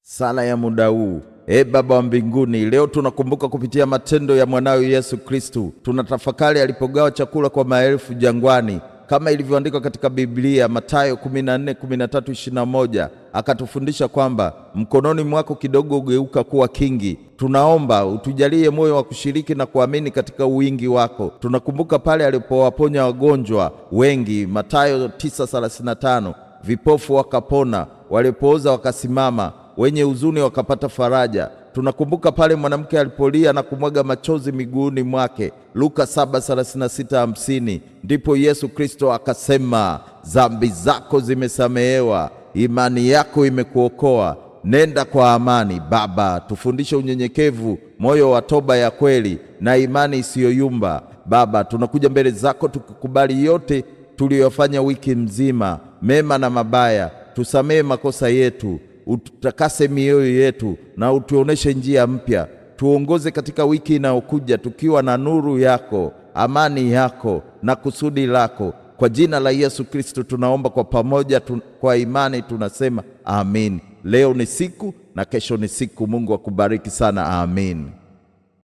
Sala ya muda huu. Baba wa mbinguni, leo tunakumbuka kupitia matendo ya mwanawe Yesu Kristo. Tunatafakari alipogawa chakula kwa maelfu jangwani, kama ilivyoandikwa katika Biblia, Mathayo 14:13-21. Akatufundisha kwamba mkononi mwako kidogo ugeuka kuwa kingi. Tunaomba utujalie moyo wa kushiriki na kuamini katika wingi wako. Tunakumbuka pale alipowaponya wagonjwa wengi, Mathayo 9:35. Vipofu wakapona, walipooza wakasimama, wenye huzuni wakapata faraja. Tunakumbuka pale mwanamke alipolia na kumwaga machozi miguuni mwake, Luka 7:36-50. Ndipo Yesu Kristo akasema, dhambi zako zimesamehewa, imani yako imekuokoa, nenda kwa amani. Baba, tufundishe unyenyekevu, moyo wa toba ya kweli na imani isiyoyumba. Baba, tunakuja mbele zako tukikubali yote tuliyofanya wiki mzima, mema na mabaya. Tusamehe makosa yetu, utakase mioyo yetu na utuoneshe njia mpya. Tuongoze katika wiki inayokuja tukiwa na nuru yako, amani yako na kusudi lako. Kwa jina la Yesu Kristo tunaomba kwa pamoja, kwa imani tunasema amin. Leo ni siku na kesho ni siku. Mungu akubariki sana. Amin.